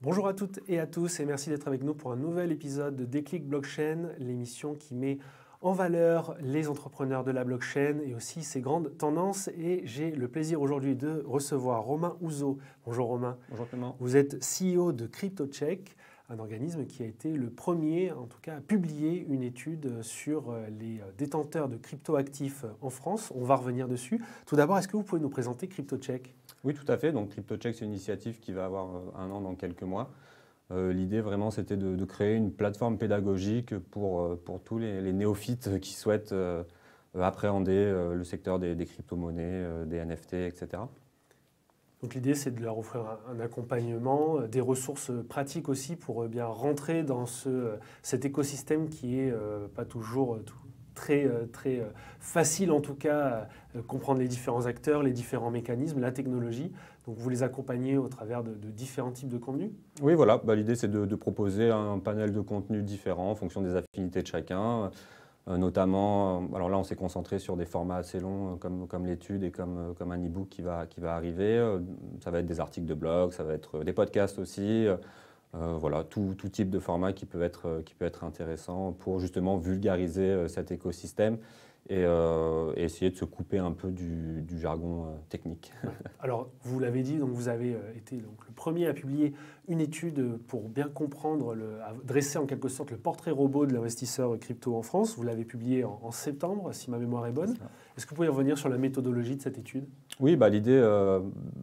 Bonjour à toutes et à tous et merci d'être avec nous pour un nouvel épisode de Déclic Blockchain, l'émission qui met en valeur les entrepreneurs de la blockchain et aussi ses grandes tendances. Et j'ai le plaisir aujourd'hui de recevoir Romain Houzeau. Bonjour Romain. Bonjour Clément. Vous êtes CEO de CryptoCheck, un organisme qui a été le premier, en tout cas, à publier une étude sur les détenteurs de crypto-actifs en France. On va revenir dessus. Tout d'abord, est-ce que vous pouvez nous présenter CryptoCheck ? Oui, tout à fait. Donc CryptoCheck, c'est une initiative qui va avoir un an dans quelques mois. L'idée vraiment, c'était de créer une plateforme pédagogique pour tous les néophytes qui souhaitent appréhender le secteur des crypto-monnaies, des NFT, etc. Donc l'idée, c'est de leur offrir un accompagnement, des ressources pratiques aussi pour bien rentrer dans cet écosystème qui n'est pas toujours très facile, en tout cas, comprendre les différents acteurs, les différents mécanismes, la technologie. Donc vous les accompagnez au travers de différents types de contenus ? Oui, voilà. L'idée, c'est de proposer un panel de contenus différents en fonction des affinités de chacun. Notamment, alors là on s'est concentré sur des formats assez longs comme l'étude et comme un e-book qui va arriver. Ça va être des articles de blog, ça va être des podcasts aussi. Voilà, tout type de format qui peut être intéressant pour justement vulgariser cet écosystème et essayer de se couper un peu du jargon technique. Alors, vous l'avez dit, donc vous avez été le premier à publier une étude pour bien comprendre, à dresser en quelque sorte le portrait robot de l'investisseur crypto en France. Vous l'avez publié en septembre, si ma mémoire est bonne. Est-ce que vous pouvez revenir sur la méthodologie de cette étude ? Oui, l'idée,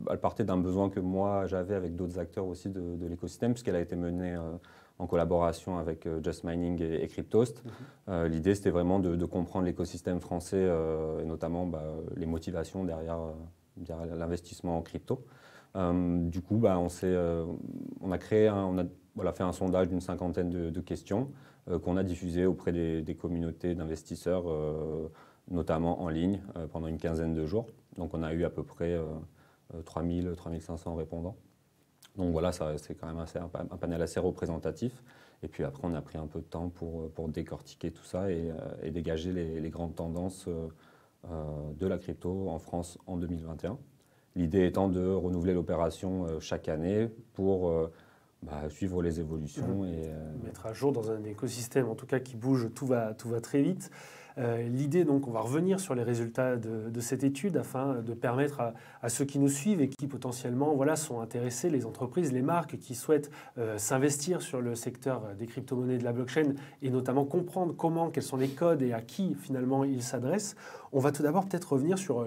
elle partait d'un besoin que moi j'avais avec d'autres acteurs aussi de l'écosystème, puisqu'elle a été menée en collaboration avec Just Mining et Cryptost. L'idée, c'était vraiment de comprendre l'écosystème français et notamment les motivations derrière l'investissement en crypto. Du coup, on a fait un sondage d'une cinquantaine de questions qu'on a diffusées auprès des communautés d'investisseurs, notamment en ligne, pendant une quinzaine de jours. Donc on a eu à peu près 3000, 3500 répondants. Donc voilà, c'est quand même un panel assez représentatif. Et puis après, on a pris un peu de temps pour décortiquer tout ça et dégager les grandes tendances de la crypto en France en 2021. L'idée étant de renouveler l'opération chaque année pour suivre les évolutions. Et mettre à jour dans un écosystème, en tout cas qui bouge, tout va très vite. L'idée, donc, on va revenir sur les résultats de cette étude afin de permettre à ceux qui nous suivent et qui potentiellement sont intéressés, les entreprises, les marques qui souhaitent s'investir sur le secteur des crypto-monnaies de la blockchain et notamment comprendre quels sont les codes et à qui finalement ils s'adressent. On va tout d'abord peut-être revenir sur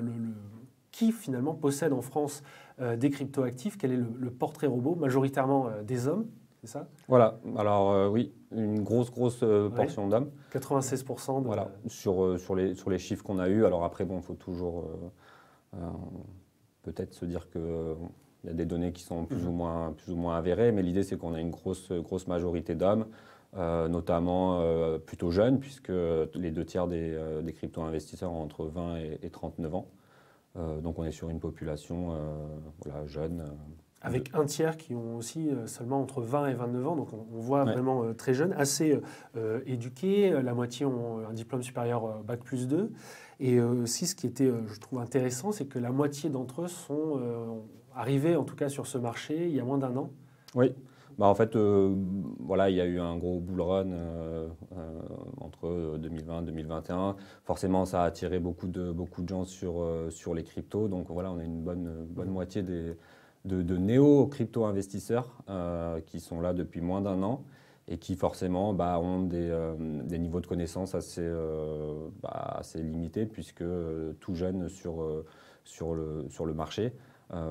qui finalement possède en France des crypto-actifs, quel est le portrait robot, majoritairement des hommes, c'est ça ? Voilà, alors oui, une grosse portion d'hommes. 96% de... Voilà, sur les chiffres qu'on a eus. Alors après, il faut toujours peut-être se dire qu'il y a des données qui sont plus ou moins avérées, mais l'idée c'est qu'on a une grosse majorité d'hommes, notamment plutôt jeunes, puisque les 2/3 des crypto-investisseurs ont entre 20 et 39 ans. Donc on est sur une population jeune. Avec un tiers qui ont aussi seulement entre 20 et 29 ans, donc on voit vraiment très jeunes, assez éduqués, la moitié ont un diplôme supérieur Bac+2. Et aussi ce qui était, je trouve, intéressant, c'est que la moitié d'entre eux sont arrivés en tout cas sur ce marché il y a moins d'un an. Oui. En fait, il y a eu un gros bull run entre 2020 et 2021. Forcément, ça a attiré beaucoup de gens sur les cryptos. Donc voilà, on a une bonne moitié de néo-crypto-investisseurs qui sont là depuis moins d'un an et qui forcément ont des niveaux de connaissances assez limités puisque tout jeunes sur le marché.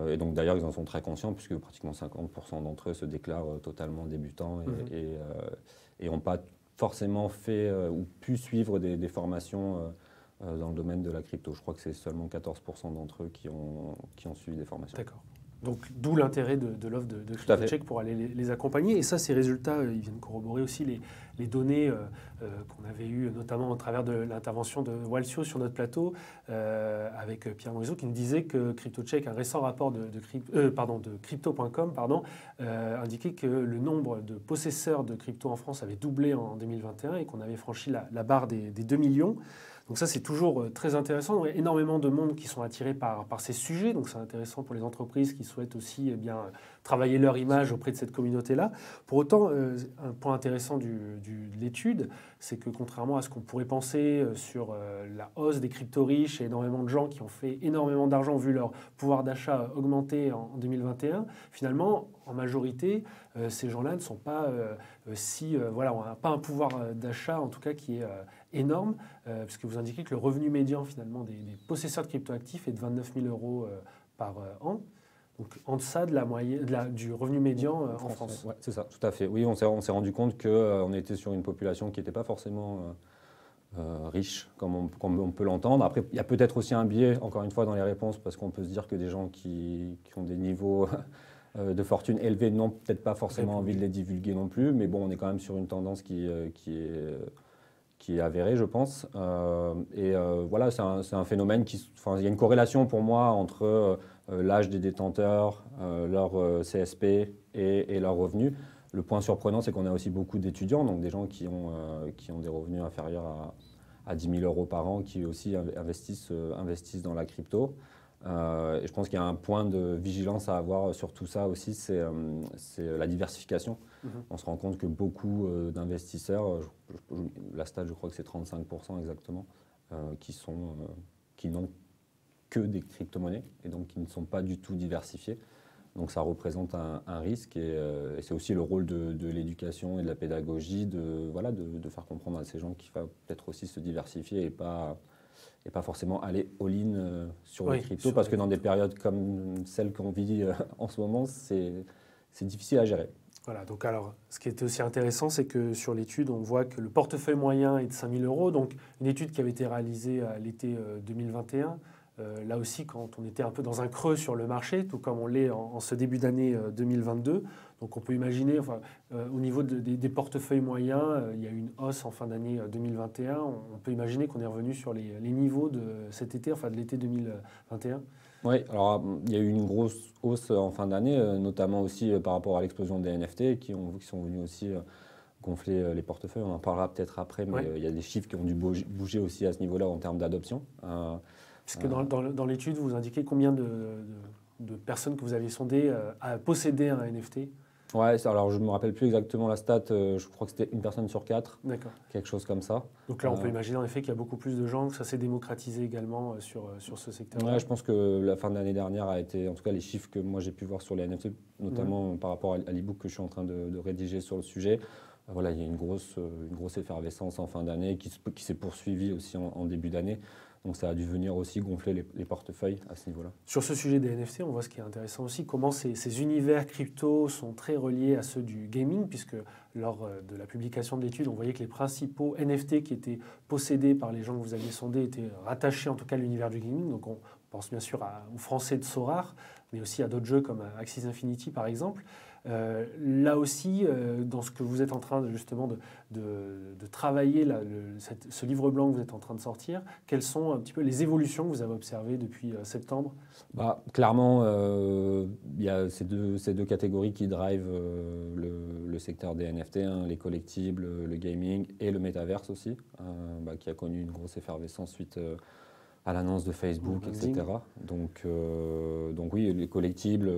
Et donc d'ailleurs, ils en sont très conscients puisque pratiquement 50% d'entre eux se déclarent totalement débutants et n'ont pas forcément fait ou pu suivre des formations dans le domaine de la crypto. Je crois que c'est seulement 14% d'entre eux qui ont suivi des formations. D'accord. Donc, d'où l'intérêt de l'offre de CryptoCheck pour aller les accompagner. Et ça, ces résultats, ils viennent corroborer aussi les données qu'on avait eues, notamment au travers de l'intervention de Walsio sur notre plateau, avec Pierre Moiseau, qui nous disait que CryptoCheck, un récent rapport de Crypto.com, indiquait que le nombre de possesseurs de crypto en France avait doublé en 2021 et qu'on avait franchi la barre des 2 millions. Donc ça, c'est toujours très intéressant. Il y a énormément de monde qui sont attirés par ces sujets. Donc c'est intéressant pour les entreprises qui souhaitent aussi travailler leur image auprès de cette communauté-là. Pour autant, un point intéressant de l'étude, c'est que contrairement à ce qu'on pourrait penser sur la hausse des crypto-riches et énormément de gens qui ont fait énormément d'argent, vu leur pouvoir d'achat augmenter en 2021, finalement, en majorité, ces gens-là ne sont pas on n'a pas un pouvoir d'achat, en tout cas, qui est énorme, puisque vous indiquez que le revenu médian, finalement, des possesseurs de cryptoactifs est de 29 000 euros par an. Donc, en deçà de la moyenne, du revenu médian en France. Ouais, c'est ça, tout à fait. Oui, on s'est rendu compte qu'on était sur une population qui n'était pas forcément riche, comme on peut l'entendre. Après, il y a peut-être aussi un biais, encore une fois, dans les réponses, parce qu'on peut se dire que des gens qui ont des niveaux de fortune élevés n'ont peut-être pas forcément envie de les divulguer non plus. Mais bon, on est quand même sur une tendance qui est avérée, je pense. Voilà, c'est un phénomène il y a une corrélation pour moi entre l'âge des détenteurs, leur CSP et leurs revenus. Le point surprenant, c'est qu'on a aussi beaucoup d'étudiants, donc des gens qui ont des revenus inférieurs à 10 000 euros par an, qui aussi investissent dans la crypto. Et je pense qu'il y a un point de vigilance à avoir sur tout ça aussi, c'est la diversification. On se rend compte que beaucoup d'investisseurs, la stat je crois que c'est 35% exactement, qui n'ont que des crypto-monnaies et donc qui ne sont pas du tout diversifiés. Donc ça représente un risque et c'est aussi le rôle de l'éducation et de la pédagogie de faire comprendre à ces gens qu'il va peut-être aussi se diversifier et pas forcément aller all-in sur les cryptos, parce que dans des périodes comme celle qu'on vit en ce moment, c'est difficile à gérer. Voilà, donc alors, ce qui était aussi intéressant, c'est que sur l'étude, on voit que le portefeuille moyen est de 5 000 euros, donc une étude qui avait été réalisée à l'été 2021. Là aussi, quand on était un peu dans un creux sur le marché, tout comme on l'est en ce début d'année 2022. Donc on peut imaginer, au niveau des portefeuilles moyens, il y a eu une hausse en fin d'année 2021. On peut imaginer qu'on est revenu sur les niveaux de cet été, de l'été 2021. Oui, alors il y a eu une grosse hausse en fin d'année, notamment aussi par rapport à l'explosion des NFT qui sont venus aussi gonfler les portefeuilles. On en parlera peut-être après, mais il y a des chiffres qui ont dû bouger aussi à ce niveau-là en termes d'adoption. Puisque dans l'étude, vous indiquez combien de personnes que vous avez sondées à posséder un NFT? Ouais, alors je ne me rappelle plus exactement la stat, je crois que c'était 1 personne sur 4, quelque chose comme ça. Donc là, on peut imaginer en effet qu'il y a beaucoup plus de gens, que ça s'est démocratisé également sur ce secteur. Ouais, je pense que la fin de l'année dernière a été, en tout cas les chiffres que moi j'ai pu voir sur les NFT, notamment par rapport à l'e-book que je suis en train de rédiger sur le sujet. Voilà, il y a une grosse effervescence en fin d'année qui s'est poursuivie aussi en début d'année. Donc ça a dû venir aussi gonfler les portefeuilles à ce niveau-là. Sur ce sujet des NFT, on voit ce qui est intéressant aussi, comment ces univers crypto sont très reliés à ceux du gaming, puisque lors de la publication de l'étude, on voyait que les principaux NFT qui étaient possédés par les gens que vous aviez sondés étaient rattachés en tout cas à l'univers du gaming. Donc on pense bien sûr aux Français de Sorare, mais aussi à d'autres jeux comme Axie Infinity par exemple. Là aussi, dans ce que vous êtes en train justement de travailler, ce livre blanc que vous êtes en train de sortir, quelles sont un petit peu les évolutions que vous avez observées depuis septembre? Clairement, il y a ces deux catégories qui drivent le secteur des NFT, les collectibles, le gaming et le métaverse aussi, qui a connu une grosse effervescence suite à l'annonce de Facebook, etc. Donc oui, les collectibles,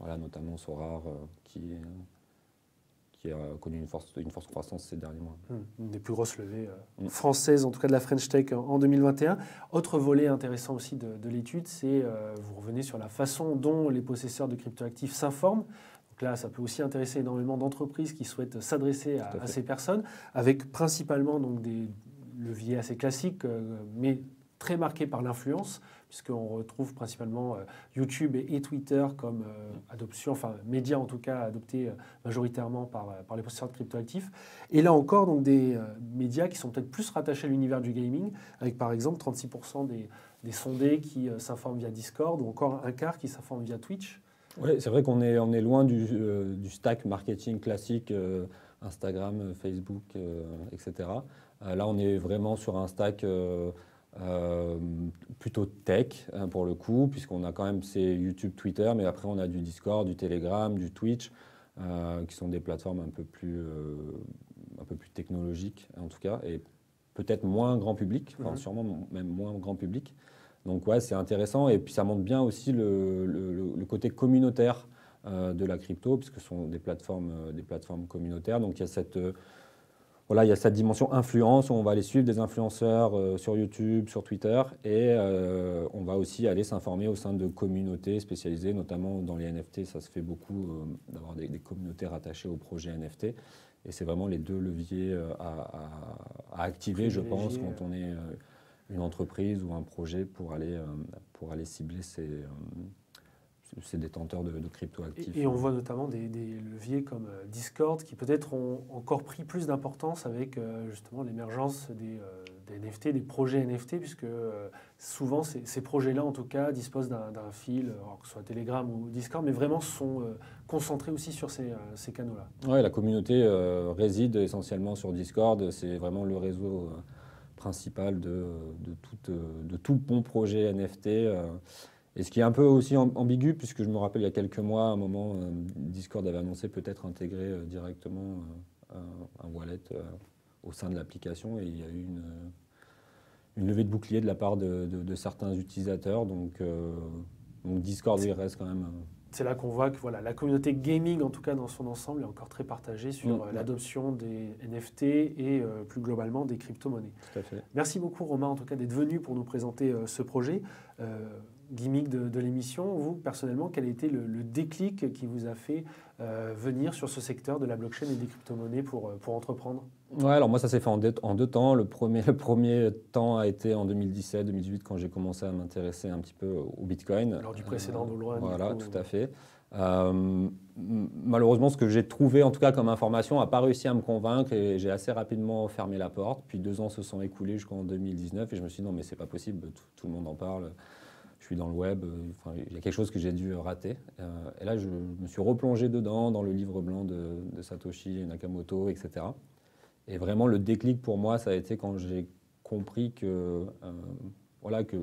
notamment Sorare, qui a connu une forte croissance ces derniers mois. Une des plus grosses levées françaises, en tout cas de la French Tech en 2021. Autre volet intéressant aussi de l'étude, c'est vous revenez sur la façon dont les possesseurs de cryptoactifs s'informent. Donc là, ça peut aussi intéresser énormément d'entreprises qui souhaitent s'adresser à ces personnes, avec principalement donc, des leviers assez classiques, mais très marqués par l'influence, puisqu'on retrouve principalement YouTube et Twitter comme médias en tout cas adoptés majoritairement par les possesseurs de cryptoactifs. Et là encore, donc, des médias qui sont peut-être plus rattachés à l'univers du gaming, avec par exemple 36% des sondés qui s'informent via Discord, ou encore un quart qui s'informent via Twitch. Oui, c'est vrai qu'on est loin du stack marketing classique, Instagram, Facebook, etc. Là, on est vraiment sur un stack plutôt tech pour le coup, puisqu'on a quand même ces YouTube, Twitter, mais après on a du Discord, du Telegram, du Twitch, qui sont des plateformes un peu plus technologiques en tout cas, et peut-être moins grand public, enfin, sûrement même moins grand public. Donc ouais, c'est intéressant et puis ça montre bien aussi le côté communautaire de la crypto, puisque ce sont des plateformes communautaires. Donc il y a cette dimension influence où on va aller suivre des influenceurs sur YouTube, sur Twitter, et on va aussi aller s'informer au sein de communautés spécialisées, notamment dans les NFT. Ça se fait beaucoup d'avoir des communautés rattachées au projet NFT. Et c'est vraiment les deux leviers à activer, je pense, quand on est une entreprise ou un projet pour aller cibler ces détenteurs de crypto actifs. Et on voit notamment des leviers comme Discord qui peut-être ont encore pris plus d'importance avec justement l'émergence des NFT, des projets NFT, puisque souvent ces projets-là en tout cas disposent d'un fil, alors que ce soit Telegram ou Discord, mais vraiment sont concentrés aussi sur ces canaux-là. Oui, la communauté réside essentiellement sur Discord, c'est vraiment le réseau principal de tout bon projet NFT. Et ce qui est un peu aussi ambigu, puisque je me rappelle il y a quelques mois, à un moment, Discord avait annoncé peut-être intégrer directement un wallet au sein de l'application, et il y a eu une levée de bouclier de la part de certains utilisateurs. Donc Discord, il reste quand même... C'est là qu'on voit que voilà, la communauté gaming, en tout cas dans son ensemble, est encore très partagée sur l'adoption des NFT et plus globalement des crypto-monnaies. Tout à fait. Merci beaucoup Romain, en tout cas, d'être venu pour nous présenter ce projet. Gimmick de l'émission, vous, personnellement, quel a été le déclic qui vous a fait venir sur ce secteur de la blockchain et des crypto-monnaies pour entreprendre? Ouais, alors moi, ça s'est fait en deux temps. Le premier temps a été en 2017-2018, quand j'ai commencé à m'intéresser un petit peu au Bitcoin. Lors du précédent Bull Run. Voilà, tout à fait. Malheureusement, ce que j'ai trouvé, en tout cas comme information, n'a pas réussi à me convaincre, et j'ai assez rapidement fermé la porte. Puis 2 ans se sont écoulés jusqu'en 2019, et je me suis dit non, mais c'est pas possible, tout le monde en parle. Je suis dans le web, il y a quelque chose que j'ai dû rater. Et là, je me suis replongé dedans, dans le livre blanc de Satoshi Nakamoto, etc. Et vraiment, le déclic pour moi, ça a été quand j'ai compris que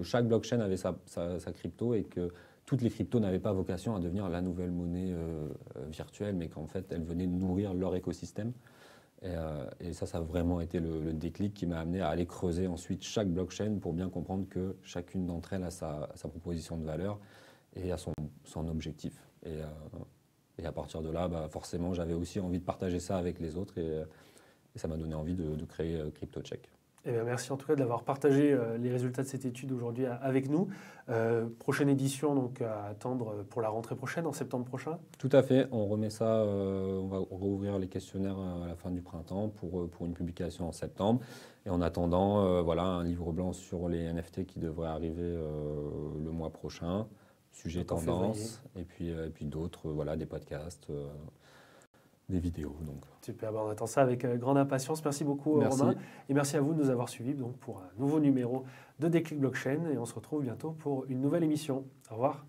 chaque blockchain avait sa crypto, et que toutes les cryptos n'avaient pas vocation à devenir la nouvelle monnaie virtuelle, mais qu'en fait, elles venaient nourrir leur écosystème. Et ça a vraiment été le déclic qui m'a amené à aller creuser ensuite chaque blockchain pour bien comprendre que chacune d'entre elles a sa proposition de valeur et a son objectif. Et à partir de là, forcément, j'avais aussi envie de partager ça avec les autres, et ça m'a donné envie de créer CryptoCheck. Eh bien, merci en tout cas d'avoir partagé les résultats de cette étude aujourd'hui avec nous. Prochaine édition donc à attendre pour la rentrée prochaine, en septembre prochain. Tout à fait, on remet ça, on va rouvrir les questionnaires à la fin du printemps pour une publication en septembre. Et en attendant, un livre blanc sur les NFT qui devrait arriver le mois prochain, sujet tendance, et puis d'autres, des podcasts. Des vidéos. Donc. Super, on attend ça avec grande impatience. Merci beaucoup Romain, et merci à vous de nous avoir suivis donc, pour un nouveau numéro de Déclic Blockchain, et on se retrouve bientôt pour une nouvelle émission. Au revoir.